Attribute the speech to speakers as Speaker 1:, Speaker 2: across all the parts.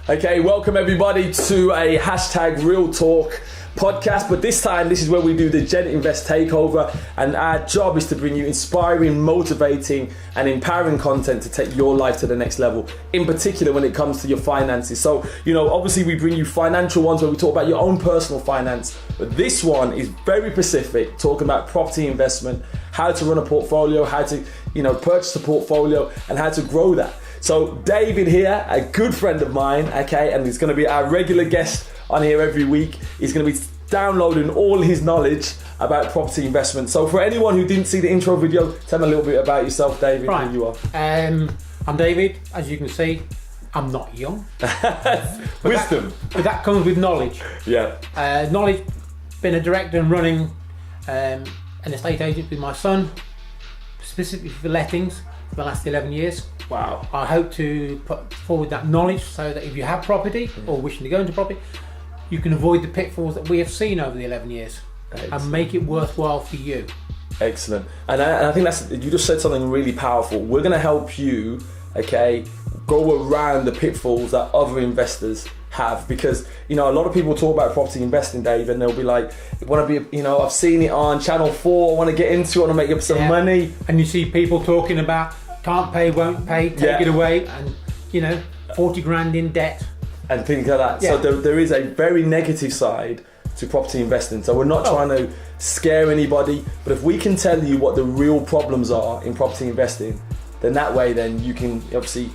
Speaker 1: Okay, welcome everybody to a hashtag Real Talk podcast, but this time this is where we do the GenInvest takeover, and our job is to bring you inspiring, motivating and empowering content to take your life to the next level, in particular when it comes to your finances. So, obviously we bring you financial ones where we talk about your own personal finance, but this one is very specific, talking about property investment, how to run a portfolio, how to, purchase a portfolio and how to grow that. So David here, a good friend of mine, okay, and he's going to be our regular guest on here every week. He's going to be downloading all his knowledge about property investment. So for anyone who didn't see the intro video, tell me a little bit about yourself, David,
Speaker 2: right.
Speaker 1: Who you are.
Speaker 2: I'm David. As you can see, I'm not young.
Speaker 1: Wisdom.
Speaker 2: But that comes with knowledge.
Speaker 1: Yeah.
Speaker 2: Knowledge, been a director and running an estate agent with my son, specifically for lettings, for the last 11 years.
Speaker 1: Wow.
Speaker 2: I hope to put forward that knowledge so that if you have property or wishing to go into property, you can avoid the pitfalls that we have seen over the 11 years. Excellent. And make it worthwhile for you.
Speaker 1: Excellent. And I think you just said something really powerful. We're going to help you, okay, go around the pitfalls that other investors have, because a lot of people talk about property investing, Dave, and they'll be like, want to be, I've seen it on Channel 4, I want to get into it, I want to make up some money.
Speaker 2: And you see people talking about can't pay, won't pay, take it away, and 40 grand in debt
Speaker 1: and things like that. So there is a very negative side to property investing. So we're not trying to scare anybody, but if we can tell you what the real problems are in property investing, then that way then you can obviously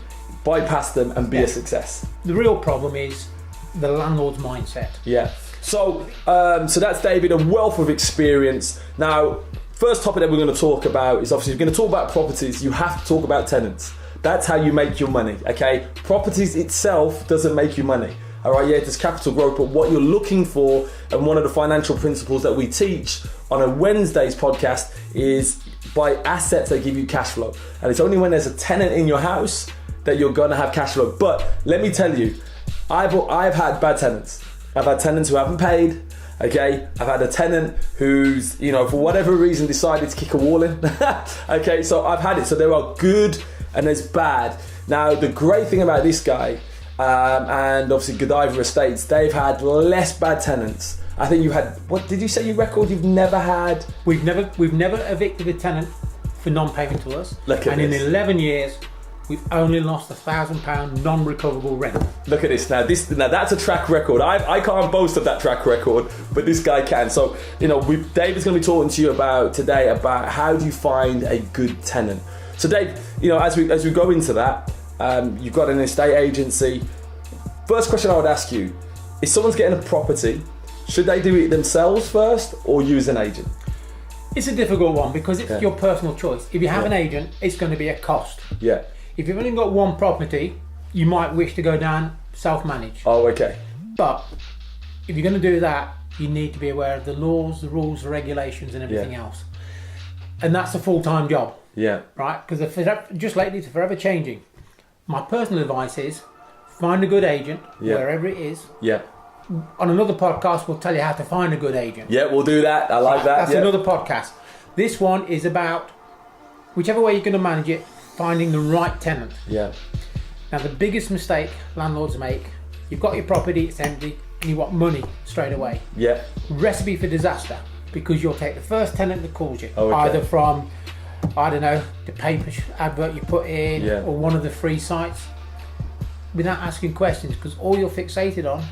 Speaker 1: bypass them and be a success.
Speaker 2: The real problem is the landlord's mindset.
Speaker 1: Yeah. So that's David, a wealth of experience. Now, first topic that we're going to talk about is, obviously, if you're going to talk about properties, you have to talk about tenants. That's how you make your money, okay? Properties itself doesn't make you money, all right? Yeah, there's capital growth, but what you're looking for, and one of the financial principles that we teach on a Wednesday's podcast, is buy assets that give you cash flow. And it's only when there's a tenant in your house that you're going to have cash flow. But let me tell you, I've had bad tenants. I've had tenants who haven't paid. Okay, I've had a tenant who's, for whatever reason decided to kick a wall in. Okay, so I've had it. So there are good and there's bad. Now, the great thing about this guy, and obviously Godiva Estates, they've had less bad tenants. I think you had, what did you say your record you've never had?
Speaker 2: We've never evicted a tenant for non-payment to us.
Speaker 1: Look at this.
Speaker 2: In 11 years, we've only lost £1,000 non-recoverable rent.
Speaker 1: Look at this now. Now that's a track record. I can't boast of that track record, but this guy can. So, David's going to be talking to you today about how do you find a good tenant. So, Dave, as we go into that, you've got an estate agency. First question I would ask you: if someone's getting a property, should they do it themselves first or use an agent?
Speaker 2: It's a difficult one because it's your personal choice. If you have an agent, it's going to be a cost.
Speaker 1: Yeah.
Speaker 2: If you've only got one property, you might wish to go down self-manage.
Speaker 1: Oh, okay.
Speaker 2: But if you're going to do that, you need to be aware of the laws, the rules, the regulations and everything else. And that's a full-time job.
Speaker 1: Yeah.
Speaker 2: Right? Because just lately it's forever changing. My personal advice is find a good agent, wherever it is.
Speaker 1: Yeah.
Speaker 2: On another podcast, we'll tell you how to find a good agent.
Speaker 1: Yeah, we'll do that. I like that.
Speaker 2: That's another podcast. This one is about, whichever way you're going to manage it, finding the right tenant.
Speaker 1: Yeah.
Speaker 2: Now, the biggest mistake landlords make, you've got your property, it's empty, and you want money straight away.
Speaker 1: Yeah.
Speaker 2: Recipe for disaster, because you'll take the first tenant that calls you,
Speaker 1: okay.
Speaker 2: either from, the paper advert you put in, or one of the free sites, without asking questions, because all you're fixated on,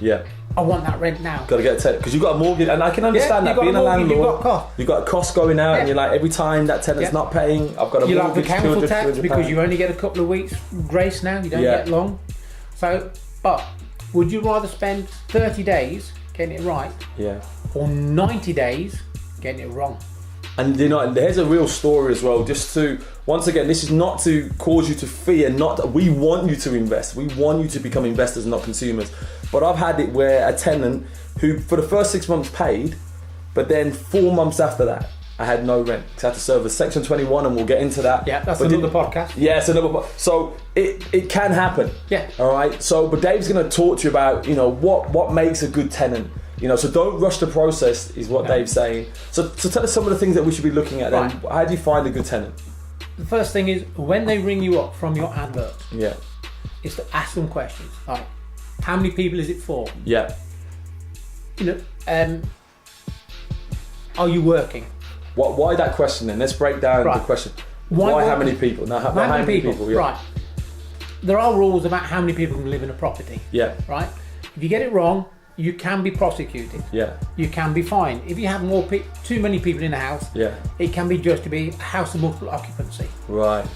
Speaker 2: I want that rent now.
Speaker 1: Got to get a tenant, because you've got a mortgage, and I can understand that being a landlord, you've got a cost going out, and you're like, every time that tenant's not paying, I've got a
Speaker 2: you'll
Speaker 1: mortgage.
Speaker 2: You'll have the council tax because you only get a couple of weeks grace now, you don't get long. So, but would you rather spend 30 days getting it right, or 90 days getting it wrong?
Speaker 1: And there's a real story as well, just to, once again, this is not to cause you to fear, we want you to invest, we want you to become investors, not consumers. But I've had it where a tenant who for the first 6 months paid, but then 4 months after that, I had no rent because I had to serve a Section 21, and we'll get into that.
Speaker 2: Yeah, that's another podcast.
Speaker 1: Yeah, it's another. So it can happen.
Speaker 2: Yeah.
Speaker 1: All right. So, but Dave's going to talk to you about what makes a good tenant. So don't rush the process, is what Dave's saying. So tell us some of the things that we should be looking at. Then, how do you find a good tenant?
Speaker 2: The first thing is when they ring you up from your advert.
Speaker 1: Yeah.
Speaker 2: Is to ask them questions like, how many people is it for?
Speaker 1: Yeah.
Speaker 2: Are you working?
Speaker 1: Why that question then? Let's break down the question. Why how many people? No, how many people? Yeah.
Speaker 2: Right. There are rules about how many people can live in a property.
Speaker 1: Yeah.
Speaker 2: Right? If you get it wrong, you can be prosecuted.
Speaker 1: Yeah.
Speaker 2: You can be fined. If you have too many people in a house, it can be judged to be a house of multiple occupancy.
Speaker 1: Right.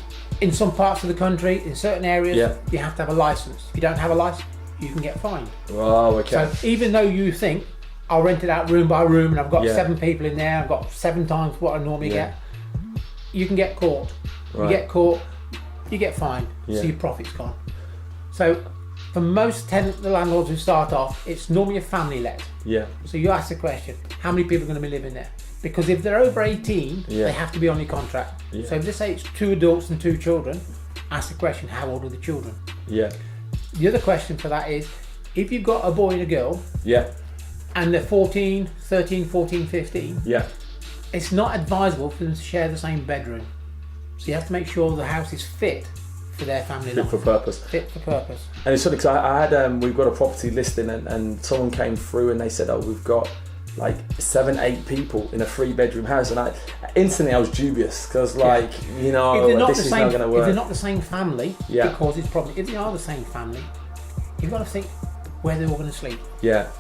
Speaker 2: In some parts of the country, in certain areas, you have to have a license. If you don't have a license, you can get fined.
Speaker 1: Oh, okay.
Speaker 2: So even though you think, I'll rent it out room by room and I've got 7 people in there, I've got 7 times what I normally get, you can get caught. Right. You get caught, you get fined, so your profit's gone. So for most the landlords who start off, it's normally a family let. Yeah. So you ask the question, how many people are going to be living there? Because if they're over 18, they have to be on your contract. Yeah. So if they say it's 2 adults and 2 children, ask the question, how old are the children? Yeah. The other question for that is, if you've got a boy and a girl, and they're 13, 14, 15, it's not advisable for them to share the same bedroom. So you have to make sure the house is fit for their family life.
Speaker 1: Fit for purpose.
Speaker 2: Fit for purpose.
Speaker 1: And it's funny because I had we've got a property listing and someone came through and they said, oh, we've got like 7, 8 people in a 3-bedroom house, and instantly I was dubious because this is not going to work.
Speaker 2: If they're not the same family, it causes problems. If they are the same family, you've got to think where they're all going to sleep. Yeah.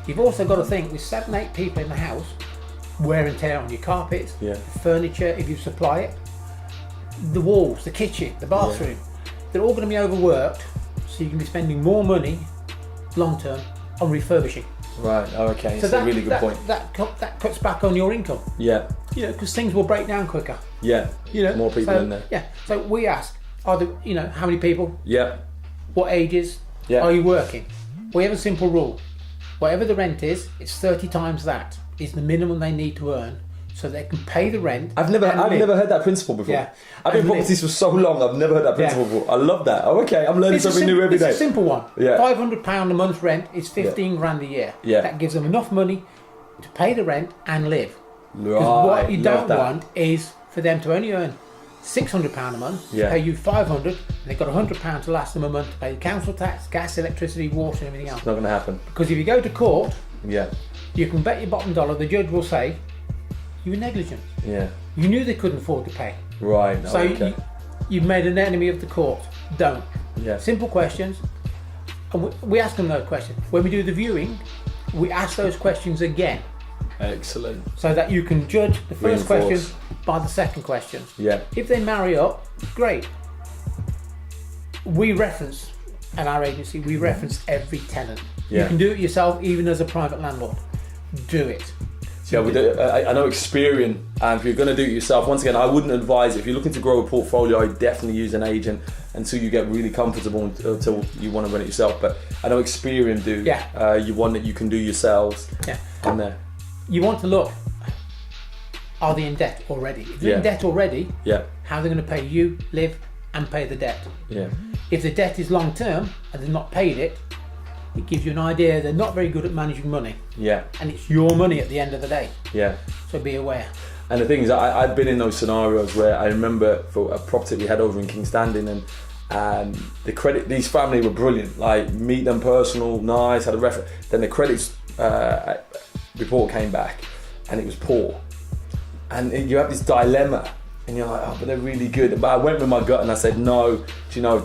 Speaker 2: You've also got to think with 7, 8 people in the house, wear and tear on your carpets, furniture if you supply it, the walls, the kitchen, the bathroom, they're all going to be overworked, so you can be spending more money long term on refurbishing. Right. Oh, okay. So that's a really good point. That cuts back on your income. Yeah. Because things will break down quicker. Yeah. More people in there. Yeah. So we ask, how many people? Yeah. What ages? Yeah. Are you working? We have a simple rule. Whatever the rent is, it's 30 times that is the minimum they need to earn, so they can pay the rent. I've never heard that principle before. Yeah. I've been in properties for so long. I've never heard that principle before. I love that. Oh, okay. I'm learning something new every day. It's a simple one. Yeah. £500 a month rent is 15 grand a year. Yeah. That gives them enough money to pay the rent and live. Because what you don't want is for them to only earn £600 a month, pay you £500, and they've got £100 to last them a month to pay council tax, gas, electricity, water, and everything else. It's not going to happen. Because if you go to court, you can bet your bottom dollar the judge will say you were negligent. Yeah. You knew they couldn't afford to pay. Right. So you've made an enemy of the court. Don't. Yeah. Simple questions. And we ask them those questions. When we do the viewing, we ask those questions again. Excellent. So that you can judge the first question by the second question. Yeah. If they marry up, great. We reference, at our agency, we reference every tenant. Yeah. You can do it yourself, even as a private landlord. Do it. Yeah, I know Experian, and if you're going to do it yourself, once again, I wouldn't advise, if you're looking to grow a portfolio, I definitely use an agent until you get really comfortable, until you want to run it yourself. But I know Experian do. Yeah. You want that you can do yourselves. Yeah. On there. You want to look, are they in debt already? If they're in debt already, how are they going to pay you, live, and pay the debt? Yeah. If the debt is long term and they've not paid it, it gives you an idea they're not very good at managing money. Yeah. And it's your money at the end of the day. Yeah. So be aware. And the thing is, I've been in those scenarios where I remember for a property we had over in King's Standing, and these family were brilliant. Like, meet them personal, nice, had a reference. Then the credits report came back and it was poor. And you have this dilemma. And you're like, oh, but they're really good. But I went with my gut and I said, no, do you know,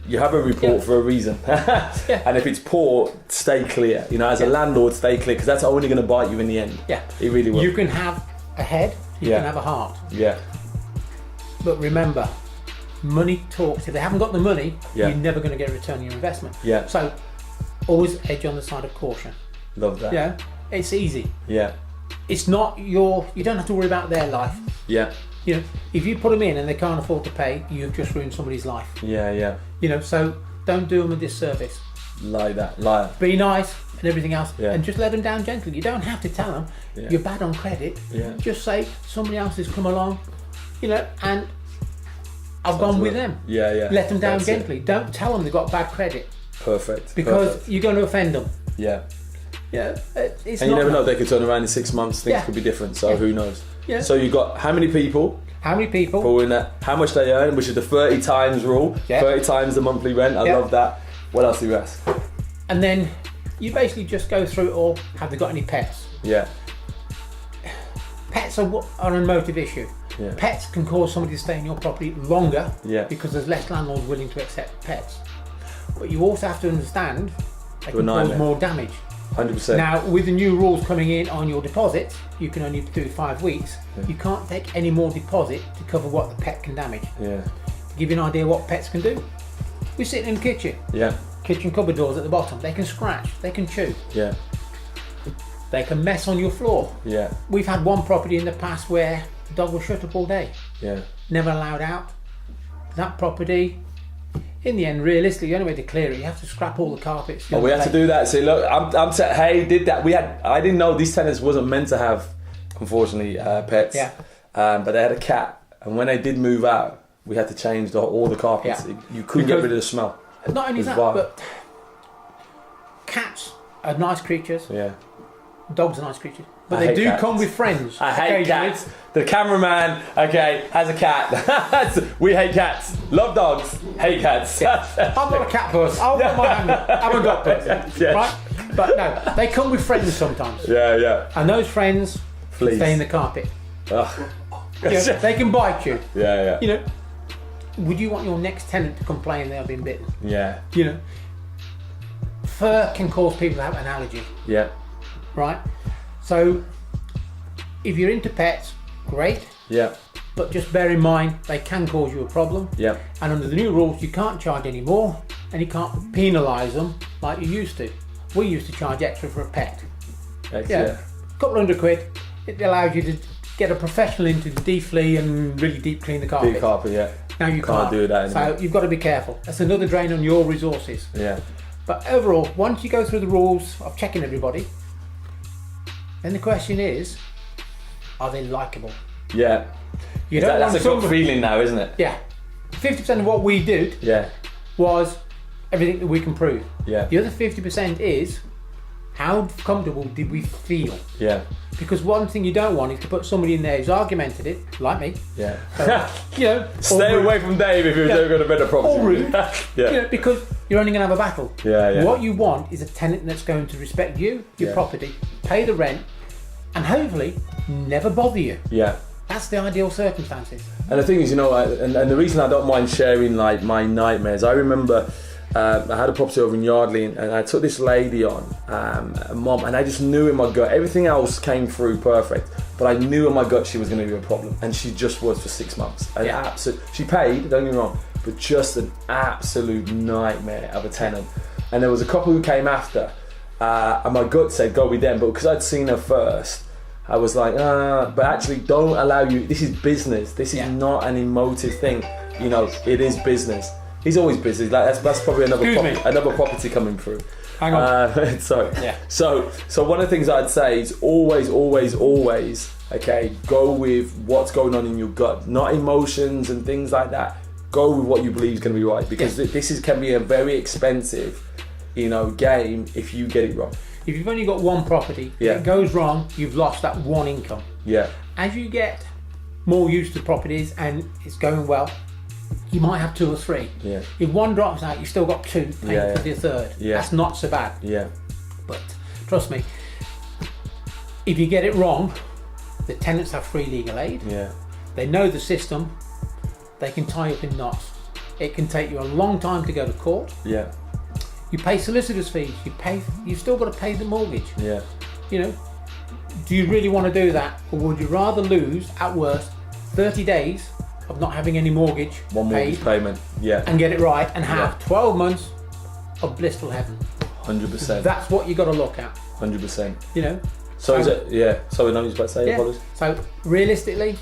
Speaker 2: you have a report for a reason. And if it's poor, stay clear. As a landlord, stay clear, because that's only going to bite you in the end. Yeah. It really will. You can have a head, you can have a heart. Yeah. But remember, money talks. If they haven't got the money, you're never going to get a return on your investment. Yeah. So always edge on the side of caution. Love that. Yeah. It's easy. Yeah. It's not you don't have to worry about their life. Yeah. If you put them in and they can't afford to pay, you've just ruined somebody's life. Yeah, yeah. So don't do them a disservice. Like that, liar. Be nice and everything else, and just let them down gently. You don't have to tell them you're bad on credit. Yeah. Just say somebody else has come along, and I've gone with them. Yeah, yeah. Let them down gently. Don't tell them they've got bad credit. Perfect. Because you're going to offend them. Yeah. Yeah. It's and you never know. They could turn around in 6 months. Things could be different. So who knows? Yeah. So you got how many people? How many people? For in that, how much they earn, which is the 30 times rule. Yeah. 30 times the monthly rent. I love that. What else do you ask? And then you basically just go through it all. Have they got any pets?
Speaker 1: Yeah.
Speaker 2: Pets are an emotive issue.
Speaker 1: Yeah.
Speaker 2: Pets can cause somebody to stay in your property longer because there's less landlords willing to accept pets. But you also have to understand they can cause more damage.
Speaker 1: 100%.
Speaker 2: Now, with the new rules coming in on your deposit, you can only do 5 weeks. Yeah. You can't take any more deposit to cover what the pet can damage.
Speaker 1: Yeah.
Speaker 2: To give you an idea what pets can do, we're sitting in the kitchen.
Speaker 1: Yeah.
Speaker 2: Kitchen cupboard doors at the bottom. They can scratch. They can chew.
Speaker 1: Yeah.
Speaker 2: They can mess on your floor.
Speaker 1: Yeah.
Speaker 2: We've had one property in the past where the dog was shut up all day.
Speaker 1: Yeah.
Speaker 2: Never allowed out. That property, in the end, realistically, the only way to clear it, you have to scrap all the carpets.
Speaker 1: We had to do that. See, look, I'm saying, hey, did that. I didn't know these tenants wasn't meant to have, unfortunately, pets.
Speaker 2: Yeah.
Speaker 1: But they had a cat, and when they did move out, we had to change all the carpets.
Speaker 2: Yeah.
Speaker 1: You couldn't get rid of the smell.
Speaker 2: Not only that, but cats are nice creatures.
Speaker 1: Yeah.
Speaker 2: Dogs are nice creatures. But they do come with friends.
Speaker 1: I hate cats. The cameraman, has a cat. We hate cats. Love dogs. Hate cats.
Speaker 2: Yeah. I'm not a cat person. I'm a dog person. Yeah. Right? But no, they come with friends sometimes.
Speaker 1: Yeah, yeah.
Speaker 2: And those friends stay in the carpet. They can bite you.
Speaker 1: Yeah, yeah.
Speaker 2: Would you want your next tenant to complain they've been bitten?
Speaker 1: Yeah.
Speaker 2: Fur can cause people to have an allergy.
Speaker 1: Yeah.
Speaker 2: Right? So, if you're into pets, great.
Speaker 1: Yeah.
Speaker 2: But just bear in mind, they can cause you a problem.
Speaker 1: Yeah.
Speaker 2: And under the new rules, you can't charge any more, and you can't penalise them like you used to. We used to charge extra for a pet.
Speaker 1: Yeah.
Speaker 2: A couple £100. It allows you to get a professional in to deflea and really deep clean the carpet.
Speaker 1: Deep carpet, yeah.
Speaker 2: Now you can't
Speaker 1: do that anymore.
Speaker 2: So you've got to be careful. That's another drain on your resources.
Speaker 1: Yeah.
Speaker 2: But overall, once you go through the rules of checking everybody, then the question is, are they likeable?
Speaker 1: Yeah. That's a good feeling now, isn't it?
Speaker 2: Yeah. 50% of what we did was everything that we can prove.
Speaker 1: Yeah.
Speaker 2: The other 50% is, how comfortable did we feel?
Speaker 1: Yeah.
Speaker 2: Because one thing you don't want is to put somebody in there who's argumentative, like me.
Speaker 1: Yeah.
Speaker 2: Stay
Speaker 1: away from Dave if you're going to bid a property.
Speaker 2: Or rude. Because you're only going to have a battle.
Speaker 1: Yeah, yeah.
Speaker 2: What you want is a tenant that's going to respect you, your property, pay the rent, and hopefully never bother you.
Speaker 1: Yeah.
Speaker 2: That's the ideal circumstances.
Speaker 1: And the thing is, and the reason I don't mind sharing like my nightmares, I remember I had a property over in Yardley, and I took this lady on, a mom, and I just knew in my gut, everything else came through perfect, but I knew in my gut she was going to be a problem, and she just was for 6 months. She paid, don't get me wrong, but just an absolute nightmare of a tenant. And there was a couple who came after, and my gut said go with them, but because I'd seen her first, I was like, but actually don't allow you, this is business, this is not an emotive thing, it is business. He's always busy. That's probably another property coming through.
Speaker 2: Hang on.
Speaker 1: Sorry. Yeah. So one of the things I'd say is always, go with what's going on in your gut, not emotions and things like that. Go with what you believe is going to be right, because this can be a very expensive, game if you get it wrong.
Speaker 2: If you've only got one property, if it goes wrong, you've lost that one income.
Speaker 1: Yeah.
Speaker 2: As you get more used to properties and it's going well, you might have 2 or 3.
Speaker 1: Yeah.
Speaker 2: If one drops out, you've still got 2 paying for the third.
Speaker 1: Yeah.
Speaker 2: That's not so bad.
Speaker 1: Yeah.
Speaker 2: But trust me, if you get it wrong, the tenants have free legal aid.
Speaker 1: Yeah.
Speaker 2: They know the system. They can tie up in knots. It can take you a long time to go to court.
Speaker 1: Yeah.
Speaker 2: You pay solicitors' fees. You've still got to pay the mortgage.
Speaker 1: Yeah.
Speaker 2: Do you really want to do that, or would you rather lose at worst 30 days of not having any mortgage
Speaker 1: one mortgage payment,
Speaker 2: and get it right, and have 12 months of blissful heaven?
Speaker 1: 100%.
Speaker 2: That's what you got to look at.
Speaker 1: 100%.
Speaker 2: So
Speaker 1: is it? Yeah. Sorry, no, you was about to say. Apologies.
Speaker 2: So realistically,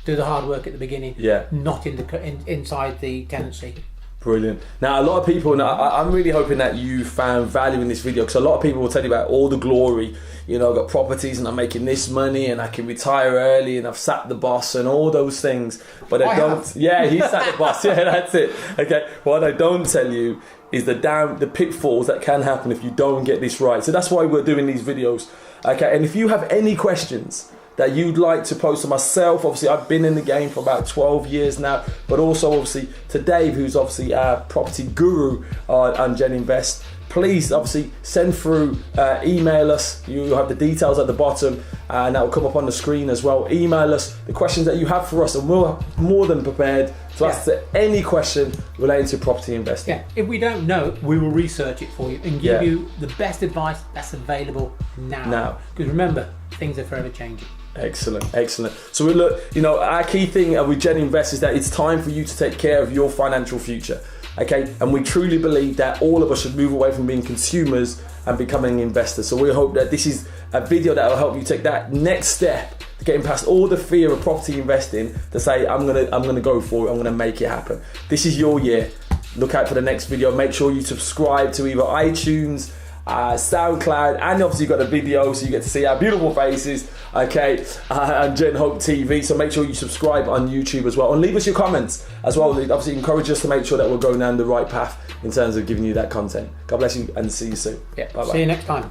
Speaker 2: do the hard work at the beginning.
Speaker 1: Yeah.
Speaker 2: Not inside the tenancy.
Speaker 1: Brilliant. Now, a lot of people, I'm really hoping that you found value in this video, because a lot of people will tell you about all the glory. I've got properties and I'm making this money and I can retire early and I've sacked the boss and all those things. But I don't. Yeah, he sacked the boss. Yeah, that's it. Okay. What I don't tell you is the pitfalls that can happen if you don't get this right. So that's why we're doing these videos. Okay. And if you have any questions that you'd like to post to myself, obviously I've been in the game for about 12 years now, but also obviously to Dave, who's obviously our property guru on GenInvest, please obviously send through, email us. You have the details at the bottom, and that will come up on the screen as well. Email us the questions that you have for us, and we're more than prepared to answer any question relating to property investing.
Speaker 2: Yeah, if we don't know, we will research it for you and give you the best advice that's available now. Because remember, things are forever changing.
Speaker 1: Excellent, excellent. So we look, our key thing with GenInvest is that it's time for you to take care of your financial future. Okay, and we truly believe that all of us should move away from being consumers and becoming investors. So we hope that this is a video that will help you take that next step to getting past all the fear of property investing to say, I'm gonna go for it, I'm gonna make it happen. This is your year. Look out for the next video. Make sure you subscribe to either iTunes, SoundCloud, and obviously you've got a video so you get to see our beautiful faces, okay, and GenHopeTV. So make sure you subscribe on YouTube as well, and leave us your comments as well. Obviously encourage us to make sure that we're going down the right path in terms of giving you that content. God bless you, and see you soon.
Speaker 2: Bye-bye. See you next time.